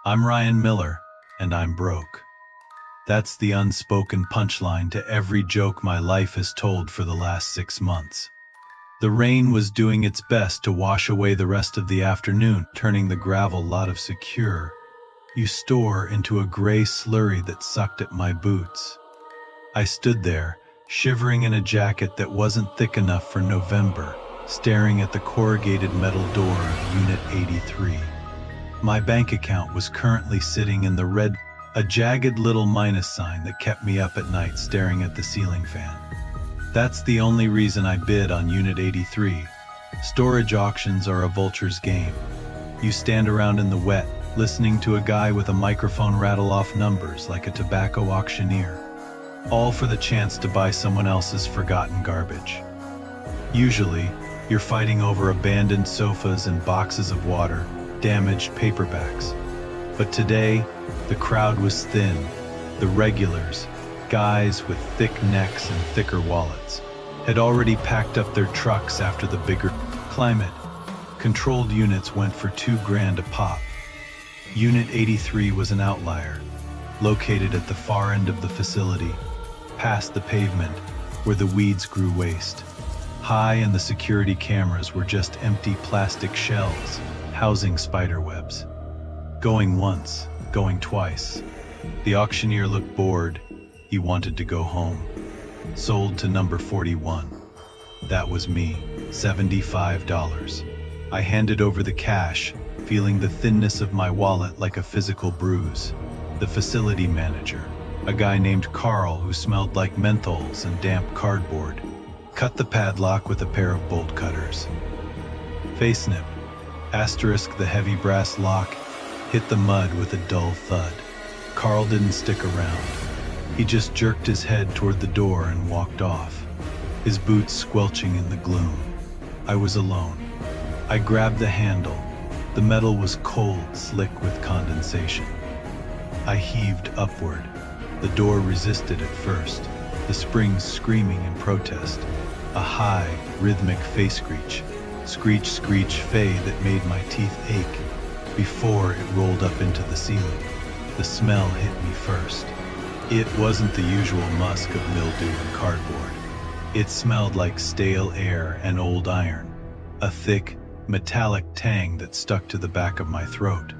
I'm Ryan Miller, and I'm broke. That's the unspoken punchline to every joke my life has told for the last 6 months. The rain was doing its best to wash away the rest of the afternoon, turning the gravel lot of Secure You store into a gray slurry that sucked at my boots. I stood there, shivering in a jacket that wasn't thick enough for November, staring at the corrugated metal door of Unit 83. My bank account was currently sitting in the red, a jagged little minus sign that kept me up at night staring at the ceiling fan. That's the only reason I bid on Unit 83. Storage auctions are a vulture's game. You stand around in the wet, listening to a guy with a microphone rattle off numbers like a tobacco auctioneer, all for the chance to buy someone else's forgotten garbage. Usually, you're fighting over abandoned sofas and boxes of water, damaged paperbacks. But today, the crowd was thin. The regulars, guys with thick necks and thicker wallets, had already packed up their trucks after the bigger climate. Controlled units went for $2,000 a pop. Unit 83 was an outlier, located at the far end of the facility, past the pavement, where the weeds grew waste. High and the security cameras were just empty plastic shells, housing spider webs. Going once, going twice. The auctioneer looked bored. He wanted to go home. Sold to number 41. That was me, $75. I handed over the cash, feeling the thinness of my wallet like a physical bruise. The facility manager, a guy named Carl who smelled like menthols and damp cardboard, cut the padlock with a pair of bolt cutters. Face snip. Asterisk the heavy brass lock hit the mud with a dull thud. Carl didn't stick around. He just jerked his head toward the door and walked off, his boots squelching in the gloom. I was alone. I grabbed the handle. The metal was cold, slick with condensation. I heaved upward. The door resisted at first, the springs screaming in protest. A high, rhythmic face screech. Screech, screech, fey that made my teeth ache before it rolled up into the ceiling. The smell hit me first. It wasn't the usual musk of mildew and cardboard. It smelled like stale air and old iron, a thick, metallic tang that stuck to the back of my throat.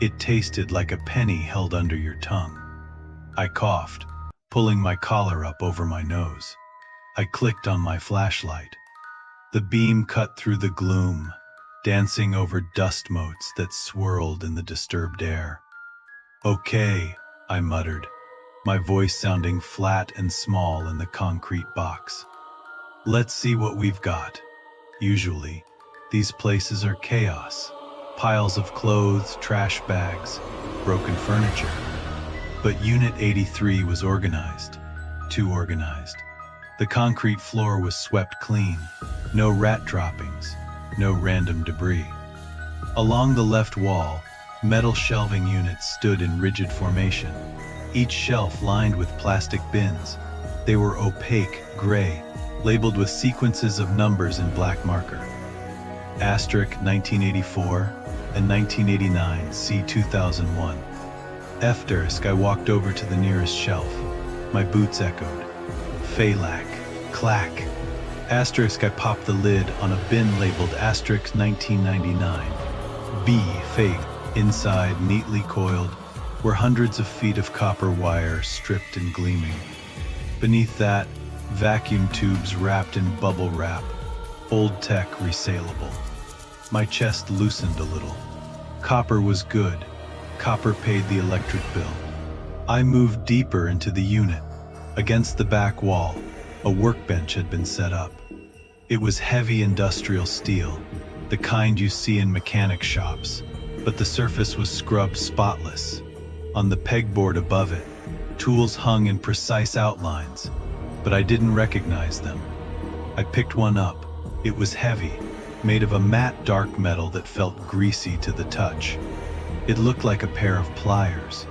It tasted like a penny held under your tongue. I coughed, pulling my collar up over my nose. I clicked on my flashlight. The beam cut through the gloom, dancing over dust motes that swirled in the disturbed air. "Okay," I muttered, my voice sounding flat and small in the concrete box. "Let's see what we've got." Usually, these places are chaos. Piles of clothes, trash bags, broken furniture. But Unit 83 was organized. Too organized. The concrete floor was swept clean. No rat droppings. No random debris. Along the left wall, metal shelving units stood in rigid formation, each shelf lined with plastic bins. They were opaque, gray, labeled with sequences of numbers in black marker. Asterisk 1984 and 1989, C 2001. Asterisk I walked over to the nearest shelf. My boots echoed. Phalak, clack. Asterisk I popped the lid on a bin labeled asterisk 1999. B, fake. Inside, neatly coiled, were hundreds of feet of copper wire stripped and gleaming. Beneath that, vacuum tubes wrapped in bubble wrap, old tech resaleable. My chest loosened a little. Copper was good. Copper paid the electric bill. I moved deeper into the unit. Against the back wall, a workbench had been set up. It was heavy industrial steel, the kind you see in mechanic shops, but the surface was scrubbed spotless. On the pegboard above it, tools hung in precise outlines, but I didn't recognize them. I picked one up. It was heavy, made of a matte dark metal that felt greasy to the touch. It looked like a pair of pliers,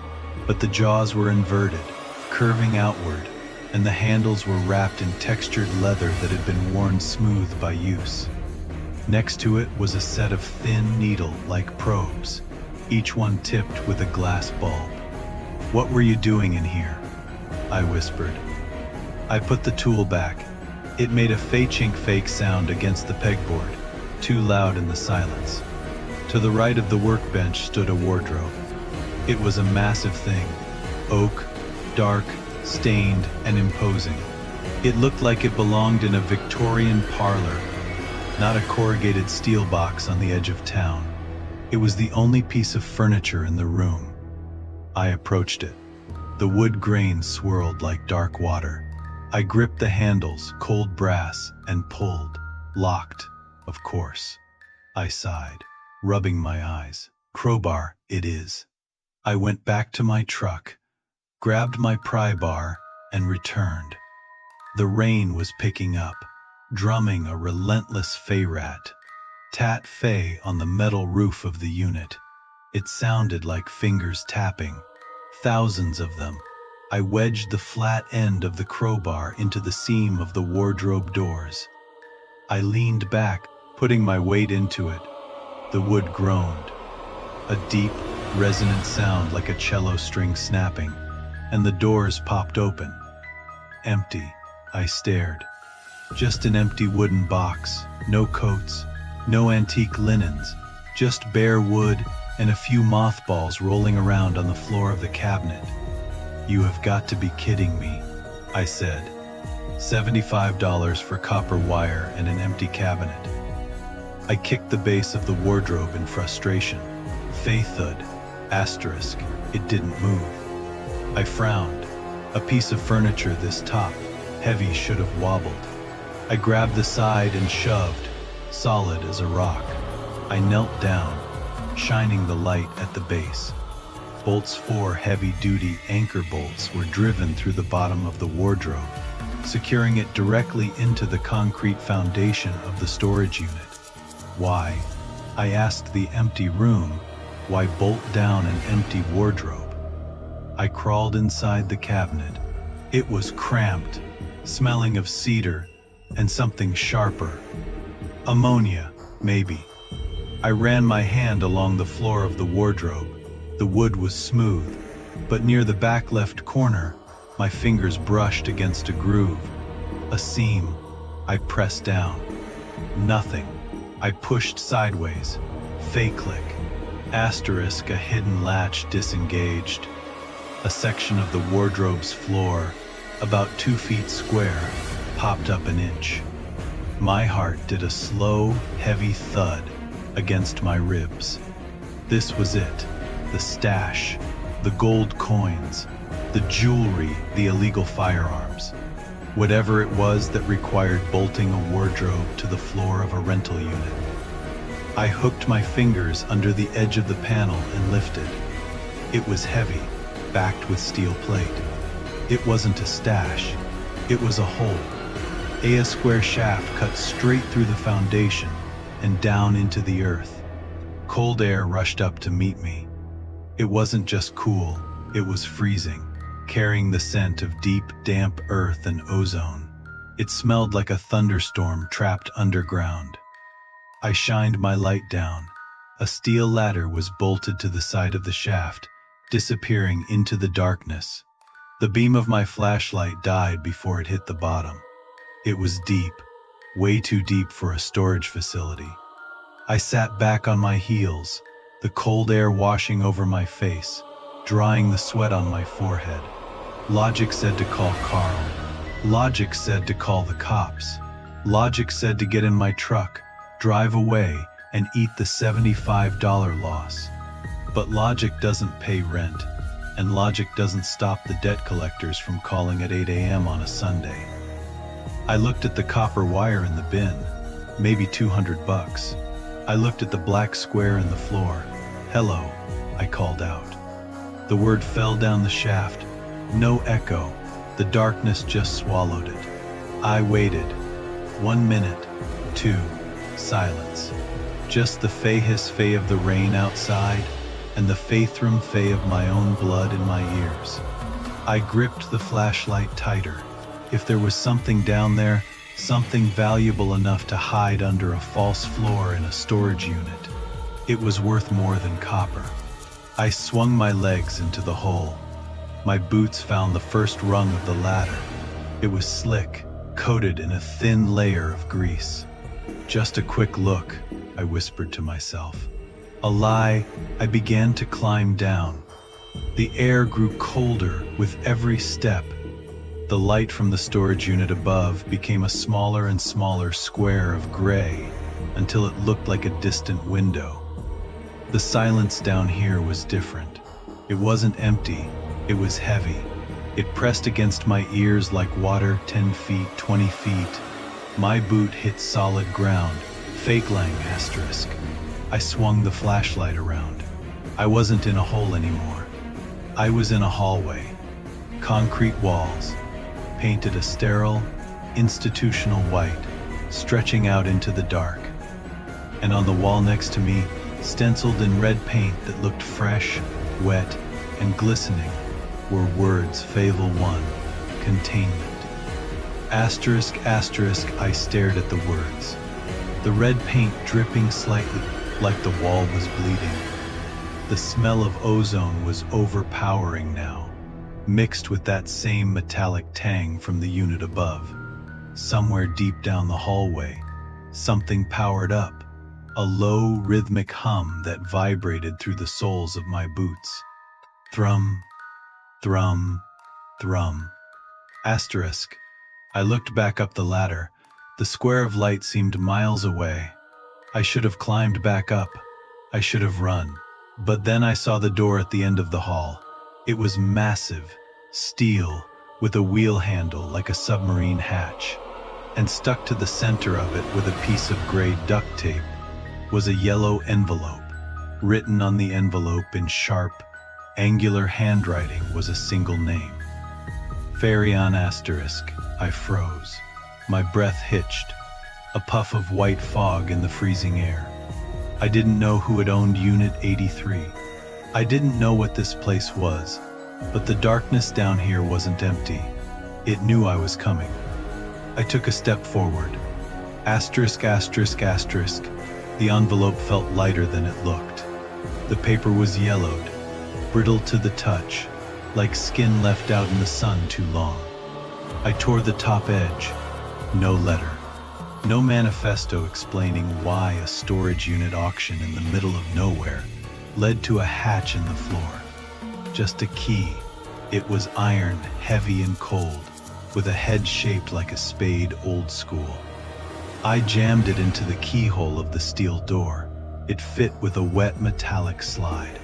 but the jaws were inverted, curving outward, and the handles were wrapped in textured leather that had been worn smooth by use. Next to it was a set of thin needle-like probes, each one tipped with a glass bulb. "What were you doing in here?" I whispered. I put the tool back. It made a fake sound against the pegboard, too loud in the silence. To the right of the workbench stood a wardrobe. It was a massive thing, oak, dark, stained, and imposing. It looked like it belonged in a Victorian parlor, not a corrugated steel box on the edge of town. It was the only piece of furniture in the room. I approached it. The wood grain swirled like dark water. I gripped the handles, cold brass, and pulled. Locked, of course. I sighed, rubbing my eyes. "Crowbar, it is." I went back to my truck, grabbed my pry bar, and returned. The rain was picking up, drumming a relentless fey rat. Tat fey on the metal roof of the unit. It sounded like fingers tapping. Thousands of them. I wedged the flat end of the crowbar into the seam of the wardrobe doors. I leaned back, putting my weight into it. The wood groaned. A deep, resonant sound like a cello string snapping, and the doors popped open. Empty. I stared. Just an empty wooden box, no coats, no antique linens, just bare wood and a few mothballs rolling around on the floor of the cabinet. "You have got to be kidding me," I said. $75 for copper wire and an empty cabinet. I kicked the base of the wardrobe in frustration. Fey thud, asterisk, it didn't move. I frowned. A piece of furniture this top, heavy, should have wobbled. I grabbed the side and shoved, solid as a rock. I knelt down, shining the light at the base. Bolts 4 heavy-duty anchor bolts were driven through the bottom of the wardrobe, securing it directly into the concrete foundation of the storage unit. Why? I asked the empty room, why bolt down an empty wardrobe? I crawled inside the cabinet. It was cramped, smelling of cedar and something sharper. Ammonia, maybe. I ran my hand along the floor of the wardrobe. The wood was smooth, but near the back left corner, my fingers brushed against a groove. A seam. I pressed down. Nothing. I pushed sideways. Fey click. Asterisk, a hidden latch disengaged. A section of the wardrobe's floor, about 2 feet square, popped up an inch. My heart did a slow, heavy thud against my ribs. This was it. The stash, the gold coins, the jewelry, the illegal firearms. Whatever it was that required bolting a wardrobe to the floor of a rental unit. I hooked my fingers under the edge of the panel and lifted. It was heavy, backed with steel plate. It wasn't a stash. It was a hole. A square shaft cut straight through the foundation and down into the earth. Cold air rushed up to meet me. It wasn't just cool, it was freezing, carrying the scent of deep, damp earth and ozone. It smelled like a thunderstorm trapped underground. I shined my light down. A steel ladder was bolted to the side of the shaft, disappearing into the darkness. The beam of my flashlight died before it hit the bottom. It was deep, way too deep for a storage facility. I sat back on my heels, the cold air washing over my face, drying the sweat on my forehead. Logic said to call Carl. Logic said to call the cops. Logic said to get in my truck, drive away, and eat the $75 loss. But logic doesn't pay rent, and logic doesn't stop the debt collectors from calling at 8 a.m. on a Sunday. I looked at the copper wire in the bin, maybe $200. I looked at the black square in the floor. "Hello," I called out. The word fell down the shaft. No echo. The darkness just swallowed it. I waited. 1 minute. 2. Silence. Just the fey-hiss fey of the rain outside, and the faithrum fey of my own blood in my ears. I gripped the flashlight tighter. If there was something down there, something valuable enough to hide under a false floor in a storage unit, it was worth more than copper. I swung my legs into the hole. My boots found the first rung of the ladder. It was slick, coated in a thin layer of grease. Just a quick look, I whispered to myself. A lie, I began to climb down. The air grew colder with every step. The light from the storage unit above became a smaller and smaller square of gray until it looked like a distant window. The silence down here was different. It wasn't empty, it was heavy. It pressed against my ears like water 10 feet, 20 feet. My boot hit solid ground, fake lang asterisk. I swung the flashlight around. I wasn't in a hole anymore. I was in a hallway. Concrete walls, painted a sterile, institutional white, stretching out into the dark. And on the wall next to me, stenciled in red paint that looked fresh, wet, and glistening, were words Fable 1, containment. Asterisk, asterisk, I stared at the words. The red paint dripping slightly, like the wall was bleeding. The smell of ozone was overpowering now, mixed with that same metallic tang from the unit above. Somewhere deep down the hallway, something powered up, a low rhythmic hum that vibrated through the soles of my boots. Thrum, thrum, thrum. Asterisk. I looked back up the ladder. The square of light seemed miles away. I should have climbed back up. I should have run. But then I saw the door at the end of the hall. It was massive, steel, with a wheel handle like a submarine hatch. And stuck to the center of it with a piece of gray duct tape was a yellow envelope. Written on the envelope in sharp, angular handwriting was a single name. Farion asterisk. I froze. My breath hitched. A puff of white fog in the freezing air. I didn't know who had owned Unit 83. I didn't know what this place was, but the darkness down here wasn't empty. It knew I was coming. I took a step forward. Asterisk, asterisk, asterisk. The envelope felt lighter than it looked. The paper was yellowed, brittle to the touch, like skin left out in the sun too long. I tore the top edge. No letter. No manifesto explaining why a storage unit auction in the middle of nowhere led to a hatch in the floor. Just a key. It was iron, heavy and cold, with a head shaped like a spade, old school. I jammed it into the keyhole of the steel door. It fit with a wet metallic slide.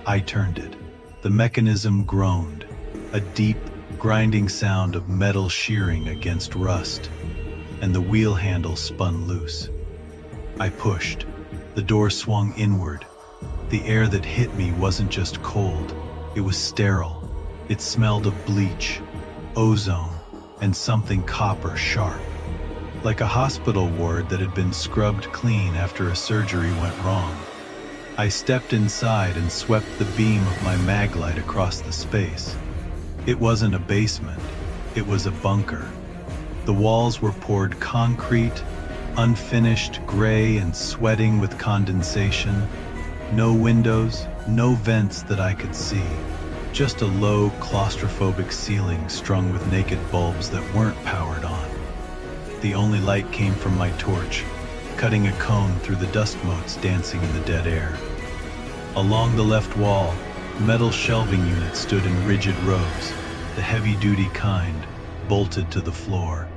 I turned it. The mechanism groaned, a deep, grinding sound of metal shearing against rust, and the wheel handle spun loose. I pushed. The door swung inward. The air that hit me wasn't just cold, it was sterile. It smelled of bleach, ozone, and something copper sharp. Like a hospital ward that had been scrubbed clean after a surgery went wrong. I stepped inside and swept the beam of my maglite across the space. It wasn't a basement, it was a bunker. The walls were poured concrete, unfinished, gray and sweating with condensation. No windows, no vents that I could see. Just a low, claustrophobic ceiling strung with naked bulbs that weren't powered on. The only light came from my torch, cutting a cone through the dust motes dancing in the dead air. Along the left wall, metal shelving units stood in rigid rows, the heavy-duty kind, bolted to the floor.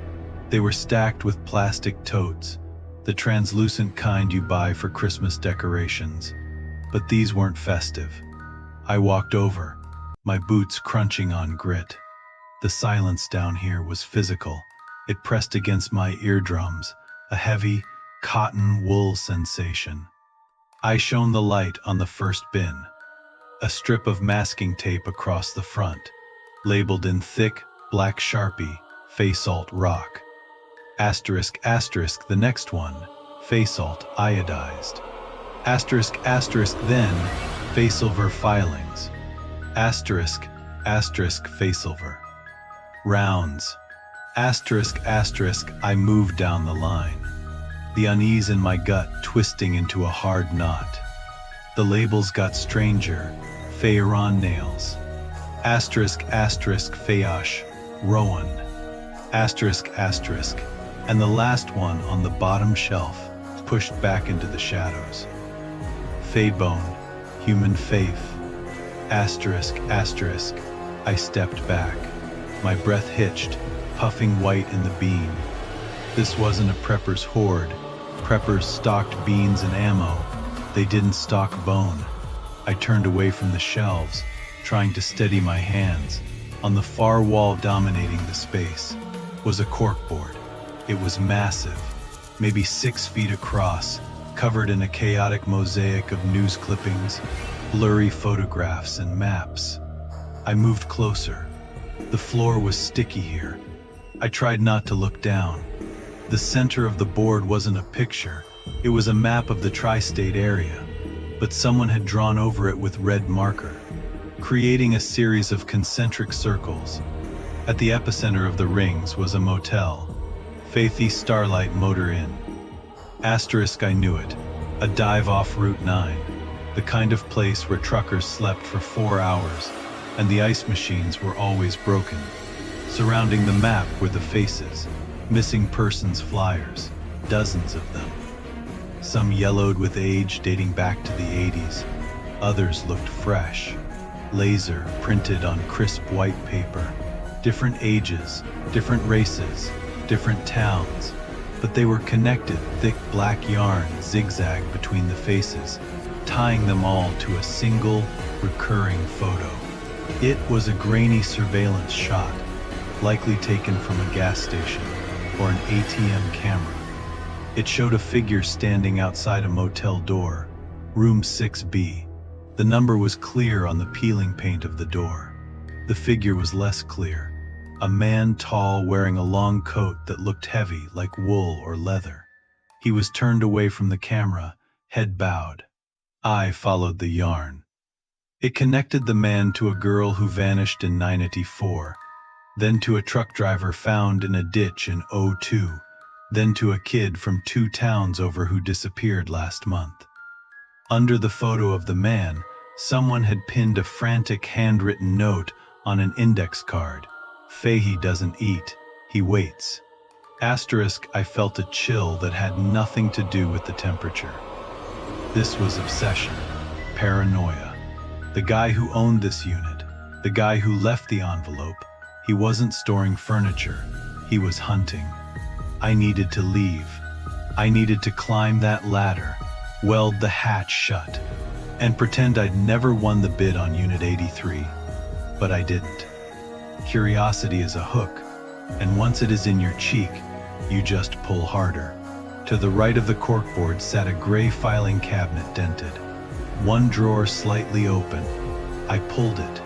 They were stacked with plastic totes, the translucent kind you buy for Christmas decorations. But these weren't festive. I walked over, my boots crunching on grit. The silence down here was physical. It pressed against my eardrums, a heavy, cotton wool sensation. I shone the light on the first bin. A strip of masking tape across the front, labeled in thick, black Sharpie, Faisalt Rock. Asterisk, asterisk, the next one, Faisalt iodized. Asterisk, asterisk, then, Faysilver filings. Asterisk, asterisk, Faysilver. Rounds. Asterisk, asterisk, I moved down the line. The unease in my gut twisting into a hard knot. The labels got stranger, Fayeron Nails. Asterisk asterisk Fayosh, Rowan. Asterisk asterisk. And the last one on the bottom shelf, pushed back into the shadows. Faybone, human faith. Asterisk asterisk. I stepped back. My breath hitched, puffing white in the beam. This wasn't a prepper's hoard. Preppers stocked beans and ammo. They didn't stock bone. I turned away from the shelves, trying to steady my hands. On the far wall dominating the space was a corkboard. It was massive, maybe 6 feet across, covered in a chaotic mosaic of news clippings, blurry photographs, and maps. I moved closer. The floor was sticky here. I tried not to look down. The center of the board wasn't a picture. It was a map of the tri-state area, but someone had drawn over it with red marker, creating a series of concentric circles. At the epicenter of the rings was a motel, Faithy Starlight Motor Inn. Asterisk, I knew it. A dive off Route 9, the kind of place where truckers slept for 4 hours, and the ice machines were always broken. Surrounding the map were the faces, missing persons flyers, dozens of them. Some yellowed with age dating back to the 80s. Others looked fresh, laser printed on crisp white paper. Different ages, different races, different towns, but they were connected. Thick black yarn zigzagged between the faces, tying them all to a single, recurring photo. It was a grainy surveillance shot, likely taken from a gas station or an ATM camera. It showed a figure standing outside a motel door, room 6B. The number was clear on the peeling paint of the door. The figure was less clear. A man tall, wearing a long coat that looked heavy, like wool or leather. He was turned away from the camera, head bowed. I followed the yarn. It connected the man to a girl who vanished in 984, then to a truck driver found in a ditch in 02, then to a kid from 2 towns over who disappeared last month. Under the photo of the man, someone had pinned a frantic handwritten note on an index card. Fahey doesn't eat, he waits. Asterisk, I felt a chill that had nothing to do with the temperature. This was obsession, paranoia. The guy who owned this unit, the guy who left the envelope, he wasn't storing furniture, he was hunting. I needed to leave. I needed to climb that ladder, weld the hatch shut, and pretend I'd never won the bid on Unit 83. But I didn't. Curiosity is a hook, and once it is in your cheek, you just pull harder. To the right of the corkboard sat a gray filing cabinet dented. One drawer slightly open. I pulled it.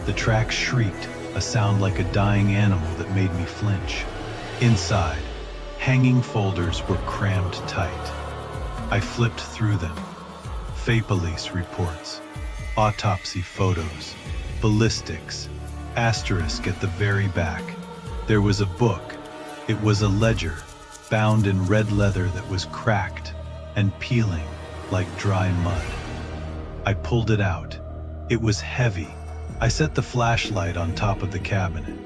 The track shrieked, a sound like a dying animal that made me flinch. Inside, hanging folders were crammed tight. I flipped through them. Fay Police reports, autopsy photos, ballistics, asterisk at the very back. There was a book. It was a ledger, bound in red leather that was cracked and peeling like dry mud. I pulled it out. It was heavy. I set the flashlight on top of the cabinet,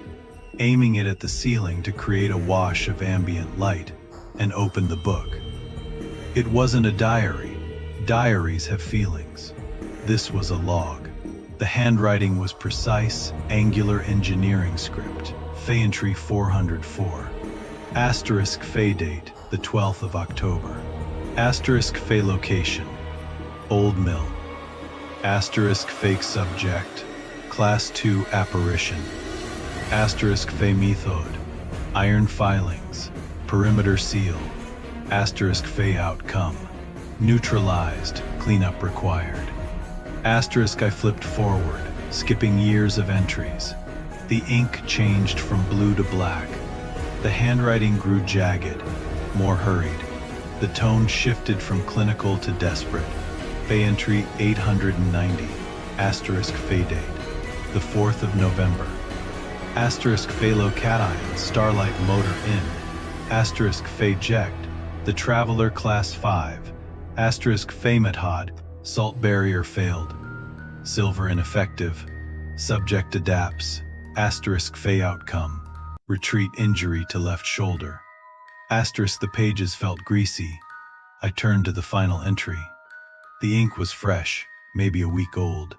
aiming it at the ceiling to create a wash of ambient light, and opened the book. It wasn't a diary. Diaries have feelings. This was a log. The handwriting was precise, angular engineering script. Fay entry 404. Asterisk Fay date, the 12th of October. Asterisk Fay location, Old Mill. Asterisk fake subject, Class 2 apparition. Asterisk Fay method, iron filings, perimeter seal. Asterisk Fay outcome, neutralized, cleanup required. Asterisk I flipped forward, skipping years of entries. The ink changed from blue to black. The handwriting grew jagged, more hurried. The tone shifted from clinical to desperate. Fay entry 890, asterisk Fay date, the 4th of November. Asterisk Phalo Cation, Starlight Motor Inn. Asterisk Fay ject, the Traveler Class 5. Asterisk Fay Method, salt barrier failed. Silver ineffective. Subject adapts. Asterisk Fey outcome. Retreat injury to left shoulder. Asterisk the pages felt greasy. I turned to the final entry. The ink was fresh, maybe a week old.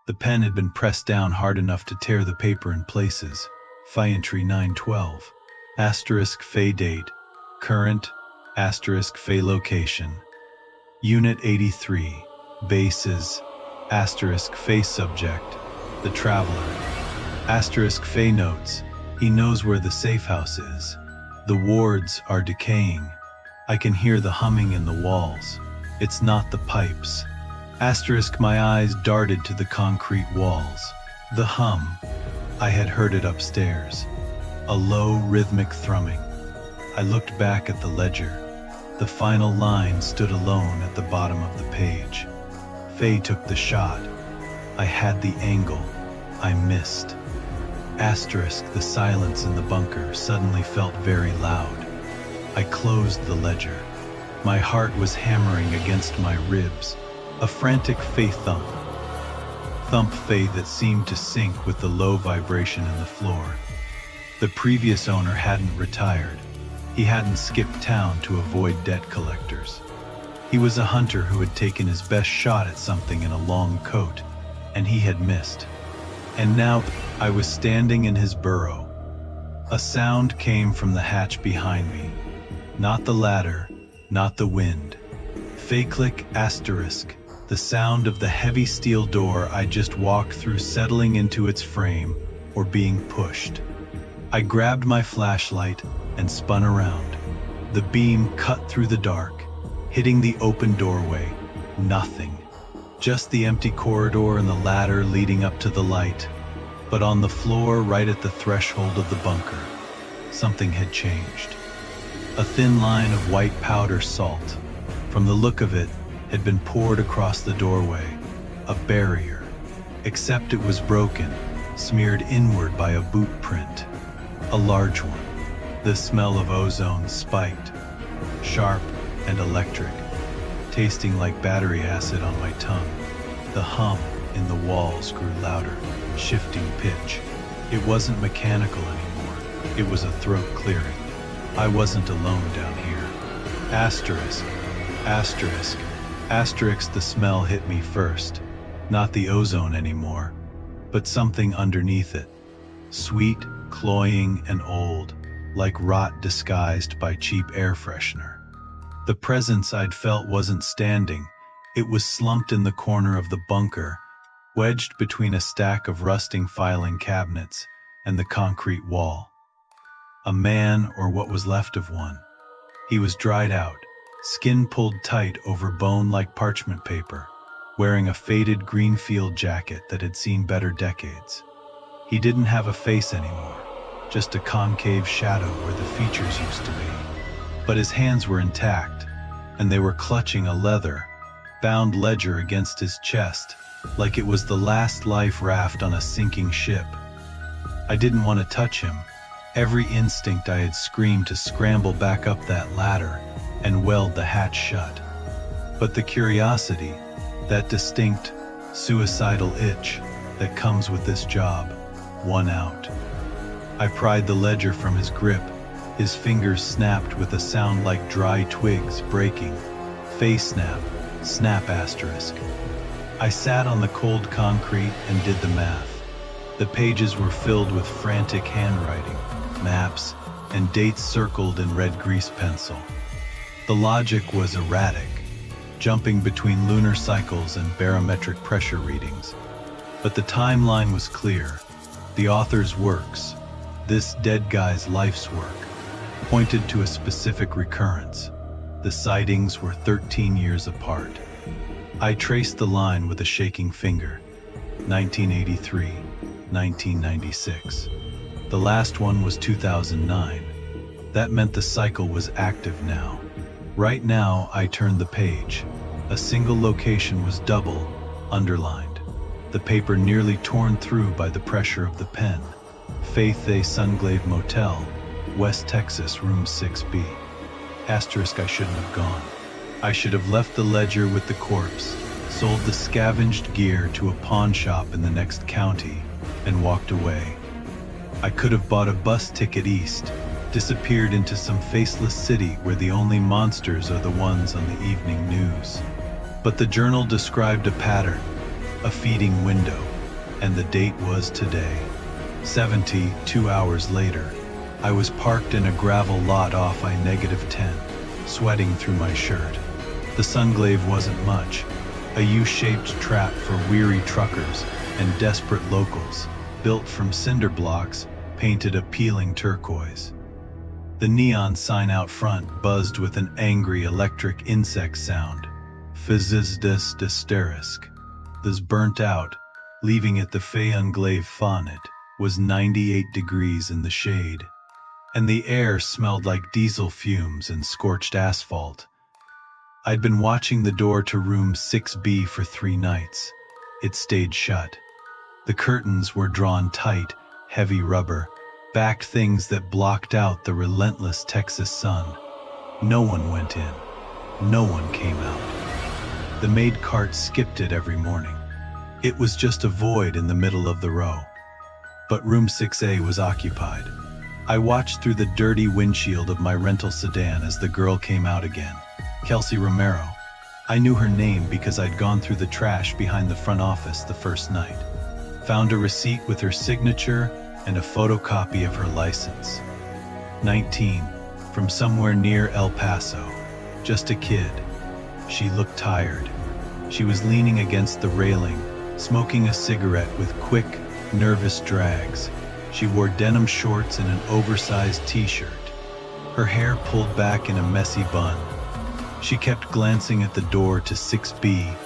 The pen had been pressed down hard enough to tear the paper in places. Fey entry 9/12. Asterisk Fey date. Current. Asterisk Fey location. Unit 83. Bases. Asterisk Fey subject. The traveler. Asterisk Fey notes. He knows where the safe house is. The wards are decaying. I can hear the humming in the walls. It's not the pipes. Asterisk my eyes darted to the concrete walls. The hum. I had heard it upstairs. A low, rhythmic thrumming. I looked back at the ledger. The final line stood alone at the bottom of the page. Fey took the shot. I had the angle. I missed. Asterisk the silence in the bunker suddenly felt very loud. I closed the ledger. My heart was hammering against my ribs. A frantic Fey thump. Thump Fey that seemed to sync with the low vibration in the floor. The previous owner hadn't retired. He hadn't skipped town to avoid debt collectors. He was a hunter who had taken his best shot at something in a long coat, and he had missed. And now I was standing in his burrow. A sound came from the hatch behind me. Not the ladder, not the wind. Fey click asterisk, the sound of the heavy steel door I just walked through settling into its frame or being pushed. I grabbed my flashlight and spun around. The beam cut through the dark, hitting the open doorway. Nothing. Just the empty corridor and the ladder leading up to the light. But on the floor right at the threshold of the bunker, something had changed. A thin line of white powder salt, from the look of it, had been poured across the doorway. A barrier. Except it was broken, smeared inward by a boot print. A large one. The smell of ozone spiked, sharp and electric, tasting like battery acid on my tongue. The hum in the walls grew louder, shifting pitch. It wasn't mechanical anymore. It was a throat clearing. I wasn't alone down here. Asterisk, asterisk, asterisk the smell hit me first. Not the ozone anymore, but something underneath it. Sweet, cloying, and old, like rot disguised by cheap air freshener. The presence I'd felt wasn't standing. It was slumped in the corner of the bunker, wedged between a stack of rusting filing cabinets and the concrete wall. A man, or what was left of one. He was dried out, skin pulled tight over bone like parchment paper, wearing a faded green field jacket that had seen better decades. He didn't have a face anymore, just a concave shadow where the features used to be. But his hands were intact, and they were clutching a leather, bound ledger against his chest, like it was the last life raft on a sinking ship. I didn't want to touch him. Every instinct I had screamed to scramble back up that ladder and weld the hatch shut. But the curiosity, that distinct, suicidal itch that comes with this job, won out. I pried the ledger from his grip. His fingers snapped with a sound like dry twigs breaking. Face snap, snap asterisk. I sat on the cold concrete and did the math. The pages were filled with frantic handwriting, maps, and dates circled in red grease pencil. The logic was erratic, jumping between lunar cycles and barometric pressure readings. But the timeline was clear. The author's works, this dead guy's life's work, pointed to a specific recurrence. The sightings were 13 years apart. I traced the line with a shaking finger. 1983, 1996. The last one was 2009. That meant the cycle was active now. Right now, I turned the page. A single location was double, underlined. The paper nearly torn through by the pressure of the pen. Faith A. Sunglade Motel, West Texas, room 6B. Asterisk I shouldn't have gone. I should have left the ledger with the corpse, sold the scavenged gear to a pawn shop in the next county, and walked away. I could have bought a bus ticket east, disappeared into some faceless city where the only monsters are the ones on the evening news. But the journal described a pattern, a feeding window, and the date was today. 72 hours later, I was parked in a gravel lot off I-10, sweating through my shirt. The sunglaive wasn't much, a U-shaped trap for weary truckers and desperate locals, built from cinder blocks painted a peeling turquoise. The neon sign out front buzzed with an angry electric insect sound. Physis asterisk. This burnt out, leaving it the Fay-Englave Fonnet, was 98 degrees in the shade. And the air smelled like diesel fumes and scorched asphalt. I'd been watching the door to room 6B for 3 nights. It stayed shut. The curtains were drawn tight, heavy rubber, backed things that blocked out the relentless Texas sun. No one went in. No one came out. The maid cart skipped it every morning. It was just a void in the middle of the row. But room 6A was occupied. I watched through the dirty windshield of my rental sedan as the girl came out again. Kelsey Romero. I knew her name because I'd gone through the trash behind the front office the first night. Found a receipt with her signature and a photocopy of her license. 19, from somewhere near El Paso. Just a kid. She looked tired. She was leaning against the railing, smoking a cigarette with quick, nervous drags. She wore denim shorts and an oversized t-shirt. Her hair pulled back in a messy bun. She kept glancing at the door to 6B,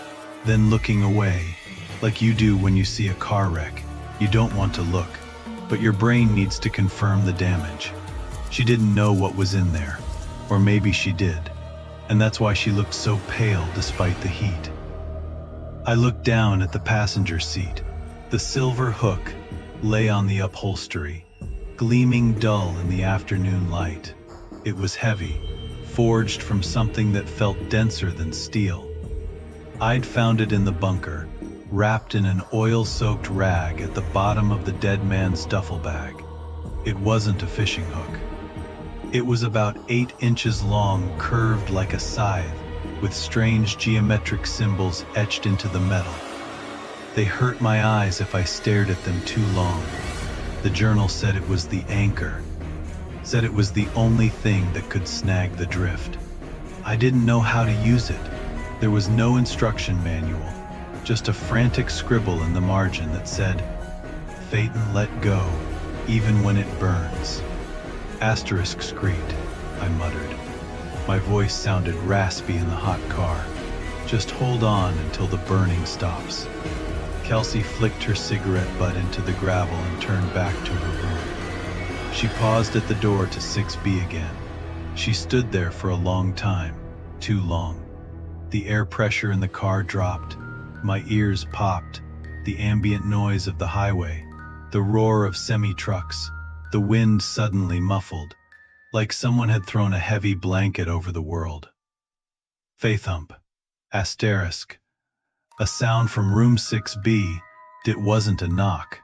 then looking away, like you do when you see a car wreck. You don't want to look, but your brain needs to confirm the damage. She didn't know what was in there, or maybe she did, and that's why she looked so pale despite the heat. I looked down at the passenger seat. The silver hook lay on the upholstery, gleaming dull in the afternoon light. It was heavy, forged from something that felt denser than steel. I'd found it in the bunker, wrapped in an oil-soaked rag at the bottom of the dead man's duffel bag. It wasn't a fishing hook. It was about 8 inches long, curved like a scythe, with strange geometric symbols etched into the metal. They hurt my eyes if I stared at them too long. The journal said it was the anchor, said it was the only thing that could snag the drift. I didn't know how to use it. There was no instruction manual, just a frantic scribble in the margin that said, "Phaeton let go, even when it burns." Asterisk screed, I muttered. My voice sounded raspy in the hot car. Just hold on until the burning stops. Kelsey flicked her cigarette butt into the gravel and turned back to her room. She paused at the door to 6B again. She stood there for a long time, too long. The air pressure in the car dropped. My ears popped. The ambient noise of the highway, the roar of semi-trucks, the wind suddenly muffled, like someone had thrown a heavy blanket over the world. Faithump. Asterisk. A sound from room 6B. It wasn't a knock.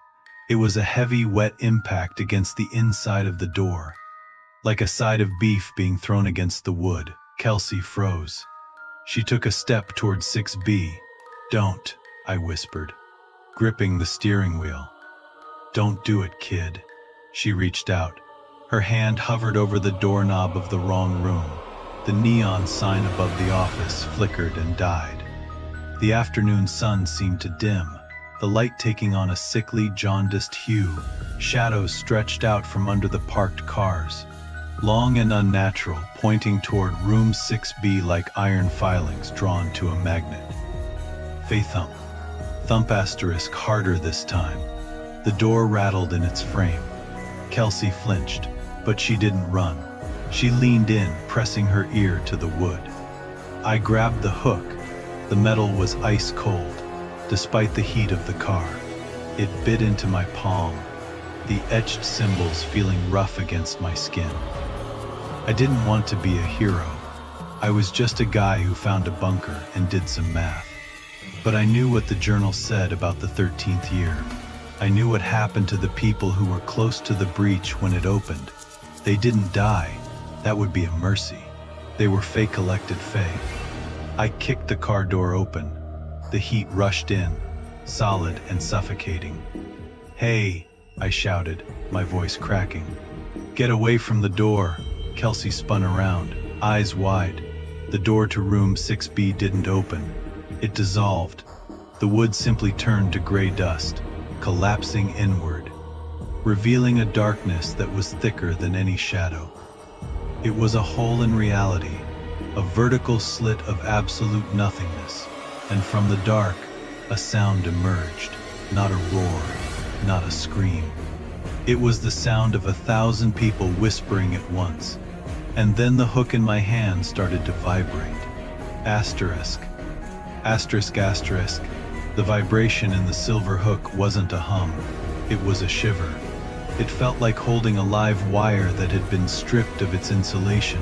It was a heavy, wet impact against the inside of the door, like a side of beef being thrown against the wood. Kelsey froze. She took a step toward 6B. "Don't," I whispered, gripping the steering wheel. "Don't do it, kid." She reached out. Her hand hovered over the doorknob of the wrong room. The neon sign above the office flickered and died. The afternoon sun seemed to dim, the light taking on a sickly, jaundiced hue. Shadows stretched out from under the parked cars, long and unnatural, pointing toward room 6B like iron filings drawn to a magnet. Faithump. Thump asterisk harder this time. The door rattled in its frame. Kelsey flinched, but she didn't run. She leaned in, pressing her ear to the wood. I grabbed the hook. The metal was ice cold, despite the heat of the car. It bit into my palm, the etched symbols feeling rough against my skin. I didn't want to be a hero. I was just a guy who found a bunker and did some math. But I knew what the journal said about the 13th year. I knew what happened to the people who were close to the breach when it opened. They didn't die. That would be a mercy. They were Fae-collected Fae. I kicked the car door open. The heat rushed in, solid and suffocating. "Hey," I shouted, my voice cracking. "Get away from the door." Kelsey spun around, eyes wide. The door to room 6B didn't open. It dissolved. The wood simply turned to gray dust, collapsing inward, revealing a darkness that was thicker than any shadow. It was a hole in reality, a vertical slit of absolute nothingness, and from the dark, a sound emerged, not a roar, not a scream. It was the sound of 1,000 people whispering at once, and then the hook in my hand started to vibrate. Asterisk. Asterisk asterisk. The vibration in the silver hook wasn't a hum, it was a shiver. It felt like holding a live wire that had been stripped of its insulation,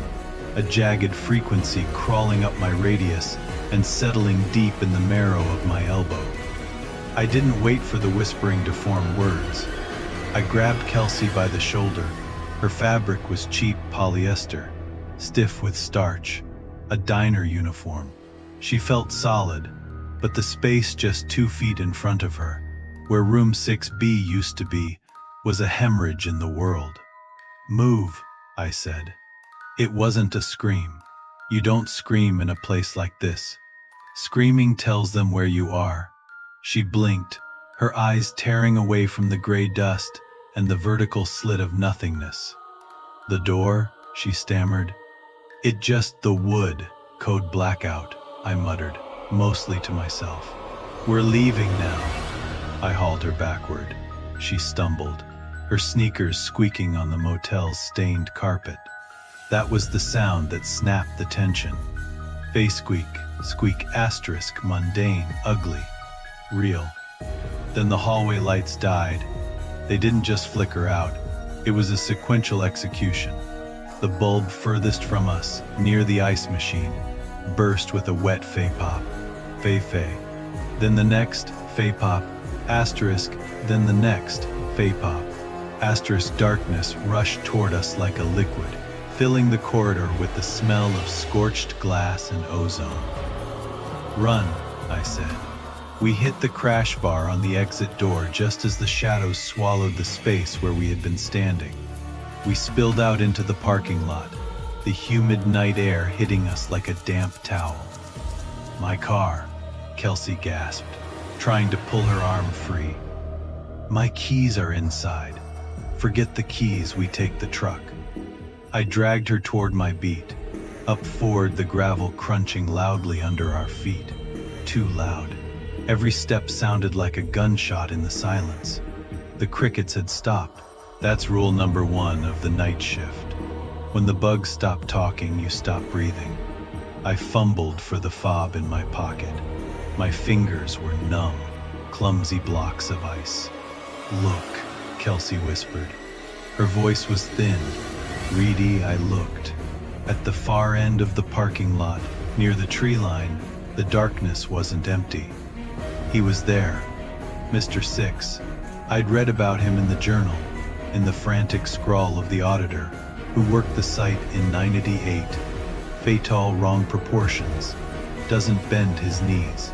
a jagged frequency crawling up my radius and settling deep in the marrow of my elbow. I didn't wait for the whispering to form words. I grabbed Kelsey by the shoulder. Her fabric was cheap polyester, stiff with starch, a diner uniform. She felt solid, but the space just 2 feet in front of her, where room 6B used to be, was a hemorrhage in the world. "Move," I said. It wasn't a scream. You don't scream in a place like this. Screaming tells them where you are. She blinked, her eyes tearing away from the gray dust and the vertical slit of nothingness. "The door," she stammered. "It just the wood, code blackout," I muttered, mostly to myself. "We're leaving now." I hauled her backward. She stumbled, her sneakers squeaking on the motel's stained carpet. That was the sound that snapped the tension. Face squeak, squeak asterisk, mundane, ugly, real. Then the hallway lights died. They didn't just flicker out. It was a sequential execution. The bulb furthest from us, near the ice machine, burst with a wet Fae pop. Fae. Then the next, Fae pop, asterisk, then the next, Fae pop. Asterisk darkness rushed toward us like a liquid, filling the corridor with the smell of scorched glass and ozone. "Run," I said. We hit the crash bar on the exit door just as the shadows swallowed the space where we had been standing. We spilled out into the parking lot, the humid night air hitting us like a damp towel. "My car," Kelsey gasped, trying to pull her arm free. "My keys are inside." "Forget the keys, we take the truck." I dragged her toward my beat. Up forward, the gravel crunching loudly under our feet. Too loud. Every step sounded like a gunshot in the silence. The crickets had stopped. That's rule number 1 of the night shift. When the bugs stop talking, you stop breathing. I fumbled for the fob in my pocket. My fingers were numb, clumsy blocks of ice. "Look," Kelsey whispered. Her voice was thin, reedy. I looked. At the far end of the parking lot, near the tree line, the darkness wasn't empty. He was there, Mr. Six. I'd read about him in the journal, in the frantic scrawl of the auditor, who worked the site in 988. Fatal wrong proportions, doesn't bend his knees.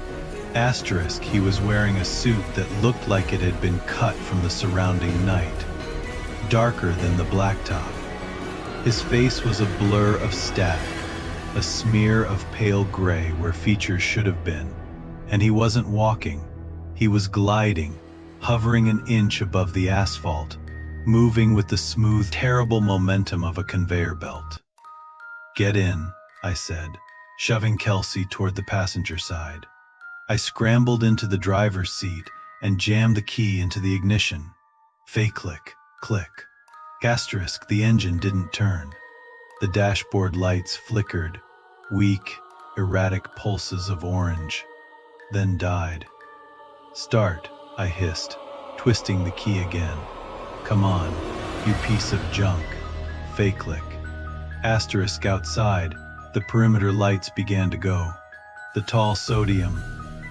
Asterisk, he was wearing a suit that looked like it had been cut from the surrounding night, darker than the blacktop. His face was a blur of static, a smear of pale gray where features should have been. And he wasn't walking, he was gliding, hovering an inch above the asphalt, moving with the smooth, terrible momentum of a conveyor belt. "Get in," I said, shoving Kelsey toward the passenger side. I scrambled into the driver's seat and jammed the key into the ignition. Fae click, click. Asterisk, the engine didn't turn. The dashboard lights flickered, weak, erratic pulses of orange, then died. "Start," I hissed, twisting the key again. "Come on, you piece of junk." Fae click. Asterisk outside, the perimeter lights began to go. The tall sodium,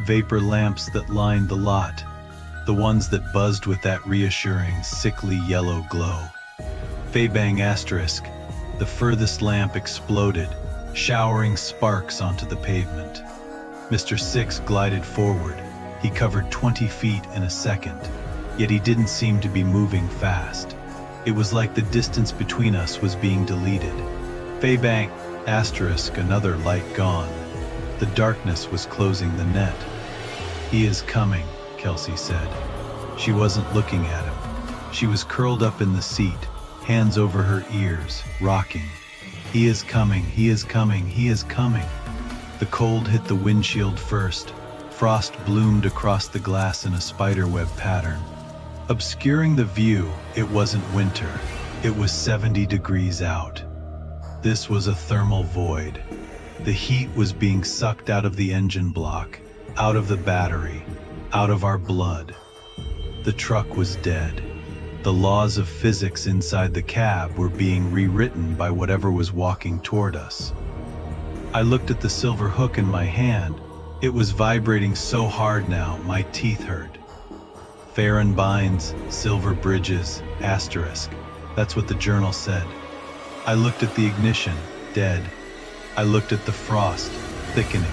vapor lamps that lined the lot, the ones that buzzed with that reassuring, sickly yellow glow. Febang asterisk, the furthest lamp exploded, showering sparks onto the pavement. Mr. Six glided forward. He covered 20 feet in a second, yet he didn't seem to be moving fast. It was like the distance between us was being deleted. Febang asterisk, another light gone. The darkness was closing the net. "He is coming," Kelsey said. She wasn't looking at him. She was curled up in the seat, hands over her ears, rocking. "He is coming, he is coming, he is coming." The cold hit the windshield first. Frost bloomed across the glass in a spiderweb pattern. Obscuring the view, it wasn't winter. It was 70 degrees out. This was a thermal void. The heat was being sucked out of the engine block, out of the battery, out of our blood. The truck was dead. The laws of physics inside the cab were being rewritten by whatever was walking toward us. I looked at the silver hook in my hand. It was vibrating so hard now, my teeth hurt. Farron binds, silver bridges, asterisk. That's what the journal said. I looked at the ignition, dead. I looked at the frost, thickening.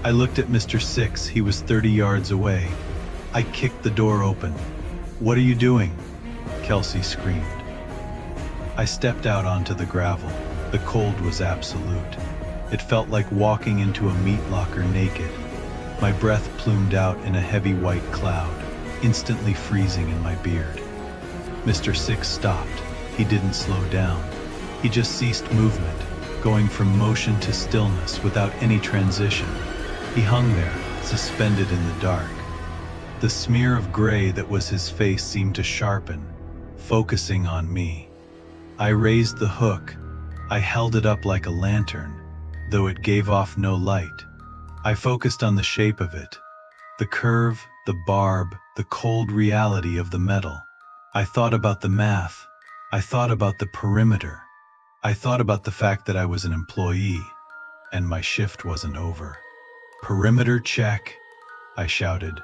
I looked at Mr. Six, he was 30 yards away. I kicked the door open. "What are you doing?" Kelsey screamed. I stepped out onto the gravel. The cold was absolute. It felt like walking into a meat locker naked. My breath plumed out in a heavy white cloud, instantly freezing in my beard. Mr. Six stopped. He didn't slow down. He just ceased movement, going from motion to stillness without any transition. He hung there, suspended in the dark. The smear of gray that was his face seemed to sharpen, focusing on me. I raised the hook. I held it up like a lantern, though it gave off no light. I focused on the shape of it, the curve, the barb, the cold reality of the metal. I thought about the math. I thought about the perimeter. I thought about the fact that I was an employee, and my shift wasn't over. "Perimeter check," I shouted.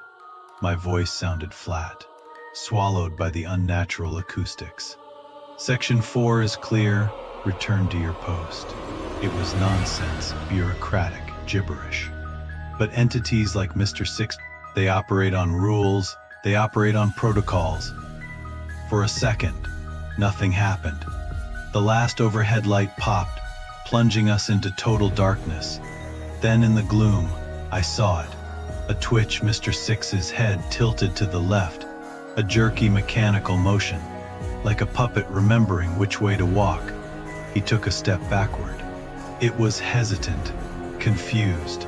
My voice sounded flat, swallowed by the unnatural acoustics. "Section 4 is clear. Return to your post." It was nonsense, bureaucratic gibberish. But entities like Mr. Six, they operate on rules, they operate on protocols. For a second, nothing happened. The last overhead light popped, plunging us into total darkness. Then in the gloom, I saw it. A twitch, Mr. Six's head tilted to the left, a jerky mechanical motion, like a puppet remembering which way to walk. He took a step backward. It was hesitant, confused.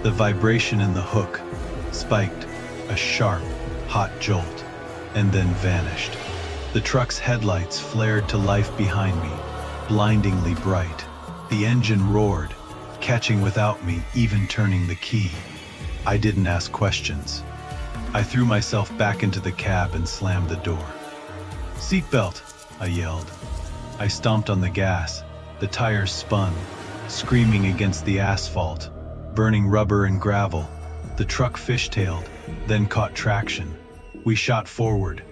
The vibration in the hook spiked, a sharp, hot jolt, and then vanished. The truck's headlights flared to life behind me, blindingly bright. The engine roared, catching without me even turning the key. I didn't ask questions. I threw myself back into the cab and slammed the door. "Seatbelt," I yelled. I stomped on the gas. The tires spun, screaming against the asphalt, burning rubber and gravel. The truck fishtailed, then caught traction. We shot forward,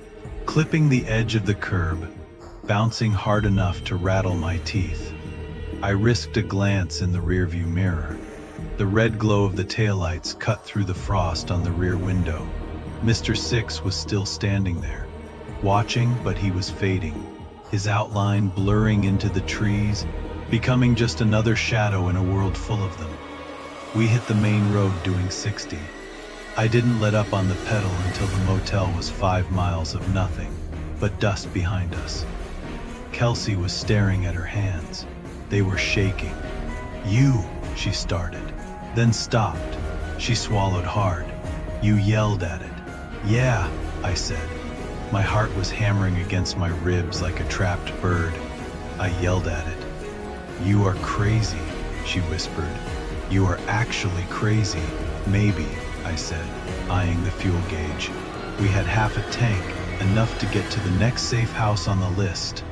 clipping the edge of the curb, bouncing hard enough to rattle my teeth. I risked a glance in the rearview mirror. The red glow of the taillights cut through the frost on the rear window. Mr. Six was still standing there, watching, but he was fading, his outline blurring into the trees, becoming just another shadow in a world full of them. We hit the main road doing 60. I didn't let up on the pedal until the motel was 5 miles of nothing but dust behind us. Kelsey was staring at her hands. They were shaking. "You," she started, then stopped. She swallowed hard. "You yelled at it." "Yeah," I said. My heart was hammering against my ribs like a trapped bird. I yelled at it. "You are crazy," she whispered. "You are actually crazy." "Maybe," I said, eyeing the fuel gauge. We had half a tank, enough to get to the next safe house on the list.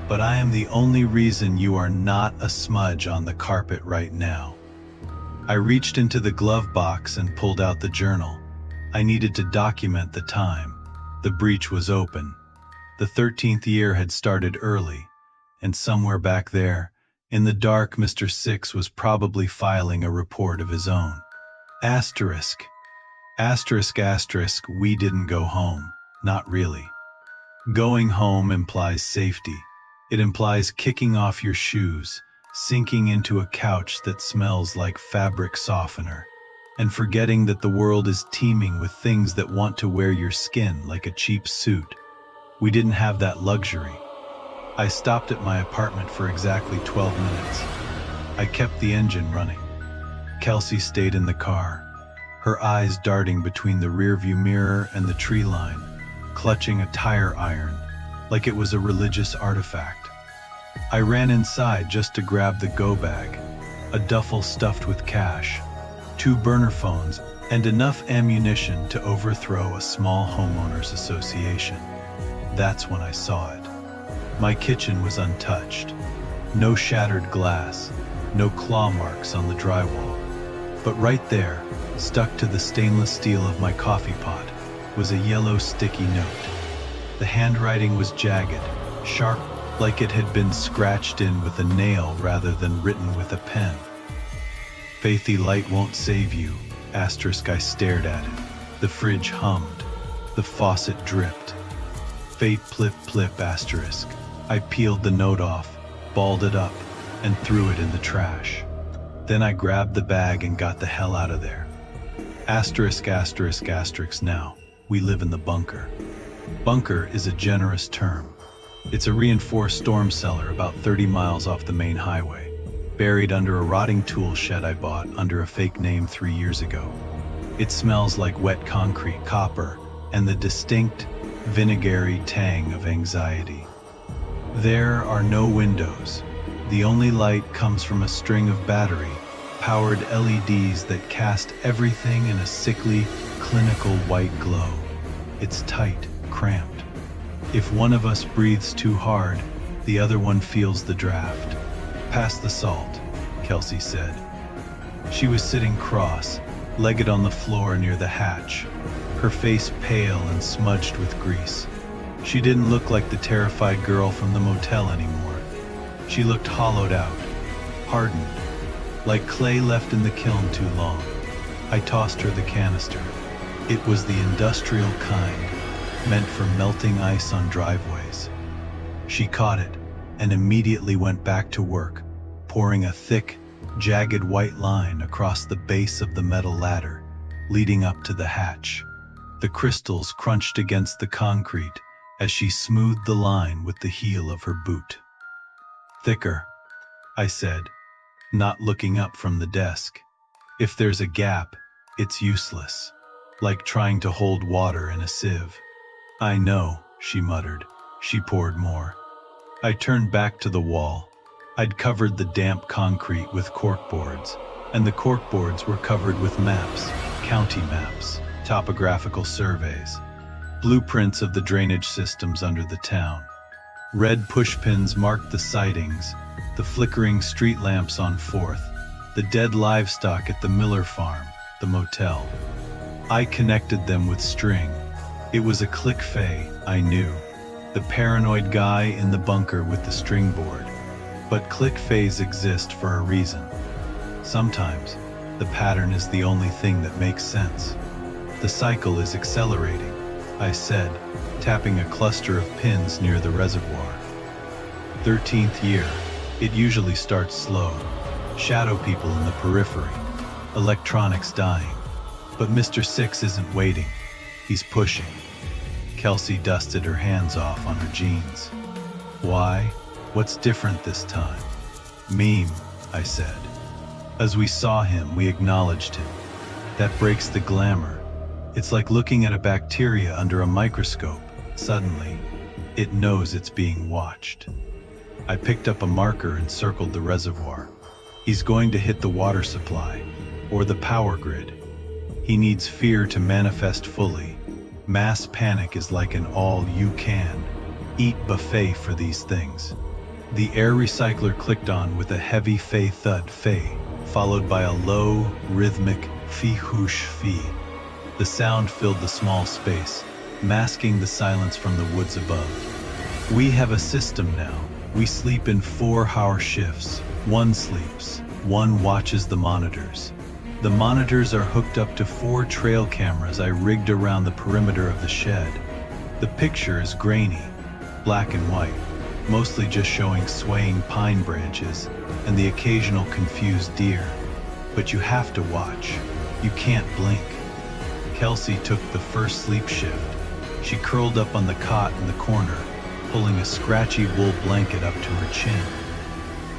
"But I am the only reason you are not a smudge on the carpet right now." I reached into the glove box and pulled out the journal. I needed to document the time. The breach was open. The 13th year had started early, and somewhere back there, in the dark, Mr. Six was probably filing a report of his own. Asterisk. Asterisk asterisk, we didn't go home. Not really. Going home implies safety. It implies kicking off your shoes, sinking into a couch that smells like fabric softener, and forgetting that the world is teeming with things that want to wear your skin like a cheap suit. We didn't have that luxury. I stopped at my apartment for exactly 12 minutes. I kept the engine running. Kelsey stayed in the car, her eyes darting between the rearview mirror and the tree line, clutching a tire iron like it was a religious artifact. I ran inside just to grab the go bag, a duffel stuffed with cash, 2 burner phones, and enough ammunition to overthrow a small homeowners association. That's when I saw it. My kitchen was untouched. No shattered glass, no claw marks on the drywall. But right there, stuck to the stainless steel of my coffee pot, was a yellow sticky note. The handwriting was jagged, sharp, like it had been scratched in with a nail rather than written with a pen. Faithy light won't save you, asterisk. I stared at it. The fridge hummed. The faucet dripped. Fate plip plip asterisk. I peeled the note off, balled it up, and threw it in the trash. Then I grabbed the bag and got the hell out of there. Asterisk asterisk asterisk. Now, we live in the bunker. Bunker is a generous term. It's a reinforced storm cellar about 30 miles off the main highway, buried under a rotting tool shed I bought under a fake name 3 years ago. It smells like wet concrete, copper, and the distinct, vinegary tang of anxiety. There are no windows. The only light comes from a string of battery-powered LEDs that cast everything in a sickly, clinical white glow. It's tight, cramped. If one of us breathes too hard, the other one feels the draft. Pass the salt, Kelsey said. She was sitting cross-legged on the floor near the hatch, her face pale and smudged with grease. She didn't look like the terrified girl from the motel anymore. She looked hollowed out, hardened, like clay left in the kiln too long. I tossed her the canister. It was the industrial kind, meant for melting ice on driveways. She caught it and immediately went back to work, pouring a thick, jagged white line across the base of the metal ladder, leading up to the hatch. The crystals crunched against the concrete as she smoothed the line with the heel of her boot. Thicker, I said, not looking up from the desk. If there's a gap, it's useless, like trying to hold water in a sieve. I know, she muttered. She poured more. I turned back to the wall. I'd covered the damp concrete with corkboards, and the corkboards were covered with maps, county maps, topographical surveys, blueprints of the drainage systems under the town. Red pushpins marked the sidings, the flickering street lamps on 4th, the dead livestock at the Miller farm, the motel. I connected them with string. It was a Click Fay, I knew, the paranoid guy in the bunker with the string board. But Click Fays exist for a reason. Sometimes, the pattern is the only thing that makes sense. The cycle is accelerating, I said, tapping a cluster of pins near the reservoir. 13th year. It usually starts slow. Shadow people in the periphery. Electronics dying. But Mr. Six isn't waiting. He's pushing. Kelsey dusted her hands off on her jeans. Why? What's different this time? Meme, I said. As we saw him, we acknowledged him. That breaks the glamour. It's like looking at a bacteria under a microscope. Suddenly, it knows it's being watched. I picked up a marker and circled the reservoir. He's going to hit the water supply, or the power grid. He needs fear to manifest fully. Mass panic is like an all-you-can-eat buffet for these things. The air recycler clicked on with a heavy fey thud. Fey, followed by a low, rhythmic fee-hoosh fee. The sound filled the small space, masking the silence from the woods above. We have a system now. We sleep in 4-hour shifts. One sleeps, one watches the monitors. The monitors are hooked up to 4 trail cameras I rigged around the perimeter of the shed. The picture is grainy, black and white, mostly just showing swaying pine branches and the occasional confused deer. But you have to watch. You can't blink. Kelsey took the first sleep shift. She curled up on the cot in the corner, pulling a scratchy wool blanket up to her chin.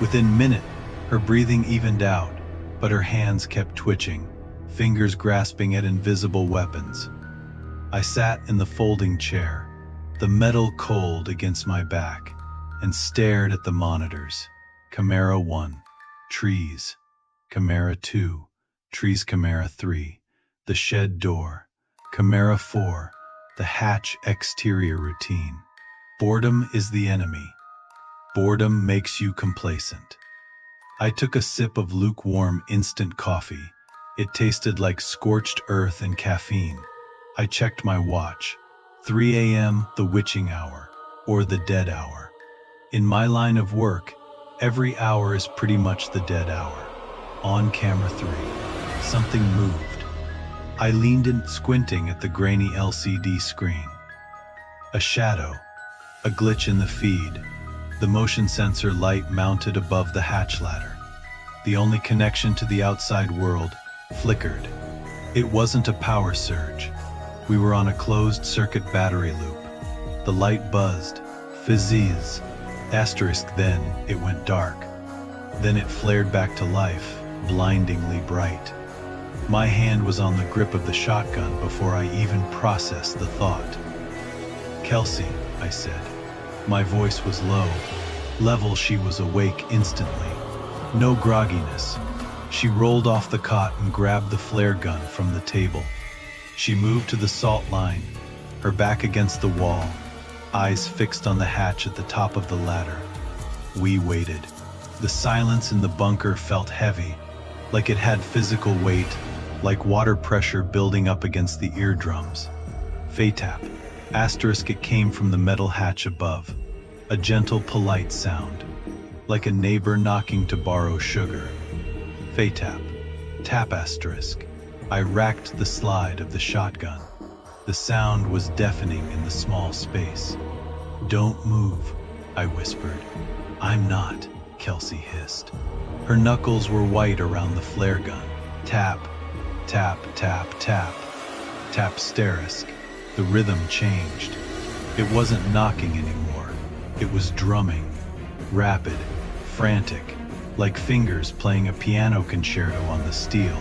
Within a minute, her breathing evened out, but her hands kept twitching, fingers grasping at invisible weapons. I sat in the folding chair, the metal cold against my back, and stared at the monitors. Camera 1, trees. Camera 2, trees. Camera 3, the shed door. Camera 4, the hatch exterior routine. Boredom is the enemy. Boredom makes you complacent. I took a sip of lukewarm instant coffee. It tasted like scorched earth and caffeine. I checked my watch. 3 a.m., the witching hour, or the dead hour. In my line of work, every hour is pretty much the dead hour. On camera 3, something moved. I leaned in, squinting at the grainy LCD screen. A shadow, a glitch in the feed. The motion sensor light mounted above the hatch ladder. The only connection to the outside world flickered. It wasn't a power surge. We were on a closed-circuit battery loop. The light buzzed, fizzies, asterisk, then it went dark. Then it flared back to life, blindingly bright. My hand was on the grip of the shotgun before I even processed the thought. "Kelsey," I said. My voice was low. Level. She was awake instantly. No grogginess. She rolled off the cot and grabbed the flare gun from the table. She moved to the salt line, her back against the wall, eyes fixed on the hatch at the top of the ladder. We waited. The silence in the bunker felt heavy, like it had physical weight, like water pressure building up against the eardrums. Faytap. Asterisk. It came from the metal hatch above. A gentle, polite sound, like a neighbor knocking to borrow sugar. Faytap. Tap asterisk. I racked the slide of the shotgun. The sound was deafening in the small space. "Don't move," I whispered. "I'm not," Kelsey hissed. Her knuckles were white around the flare gun. Tap, tap, tap, tap. Tap asterisk. The rhythm changed. It wasn't knocking anymore. It was drumming. Rapid, frantic, like fingers playing a piano concerto on the steel.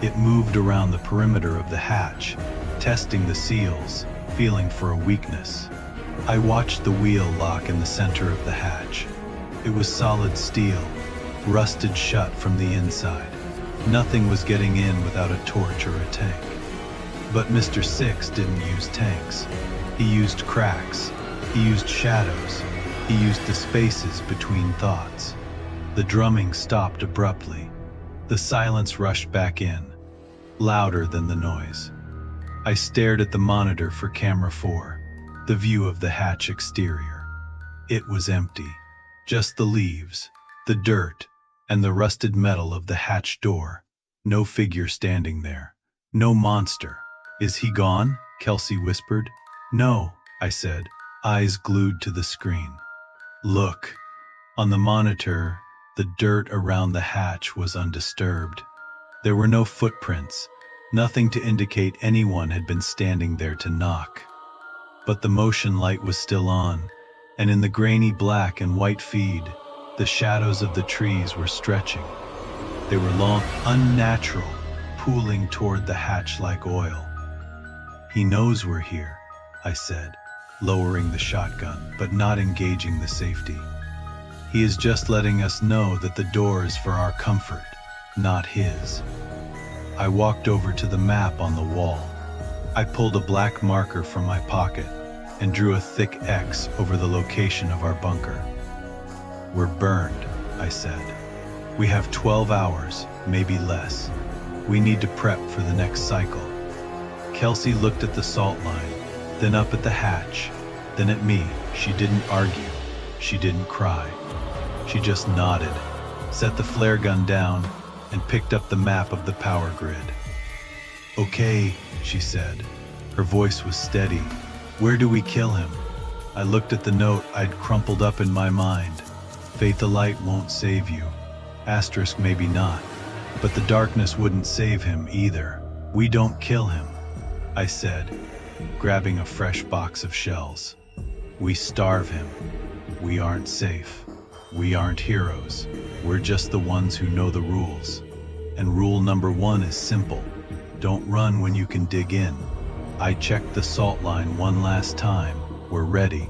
It moved around the perimeter of the hatch, testing the seals, feeling for a weakness. I watched the wheel lock in the center of the hatch. It was solid steel, rusted shut from the inside. Nothing was getting in without a torch or a tank. But Mr. Six didn't use tanks. He used cracks. He used shadows. He used the spaces between thoughts. The drumming stopped abruptly. The silence rushed back in, louder than the noise. I stared at the monitor for camera 4, the view of the hatch exterior. It was empty. Just the leaves, the dirt, and the rusted metal of the hatch door. No figure standing there. No monster. "Is he gone?" Kelsey whispered. "No," I said, eyes glued to the screen. "Look." On the monitor, the dirt around the hatch was undisturbed. There were no footprints, nothing to indicate anyone had been standing there to knock. But the motion light was still on, and in the grainy black and white feed, the shadows of the trees were stretching. They were long, unnatural, pooling toward the hatch like oil. "He knows we're here," I said, lowering the shotgun, but not engaging the safety. "He is just letting us know that the door is for our comfort, not his." I walked over to the map on the wall. I pulled a black marker from my pocket and drew a thick X over the location of our bunker. "We're burned," I said. We have 12 hours, maybe less. We need to prep for the next cycle. Kelsey looked at the salt line, then up at the hatch, then at me. She didn't argue. She didn't cry. She just nodded, set the flare gun down, and picked up the map of the power grid. "Okay," she said. Her voice was steady. "Where do we kill him?" I looked at the note I'd crumpled up in my mind. "Phaetholite won't save you. Asterisk maybe not. But the darkness wouldn't save him either. We don't kill him," I said, grabbing a fresh box of shells. "We starve him. We aren't safe. We aren't heroes. We're just the ones who know the rules. And rule number 1 is simple. Don't run when you can dig in." I checked the salt line one last time. "We're ready."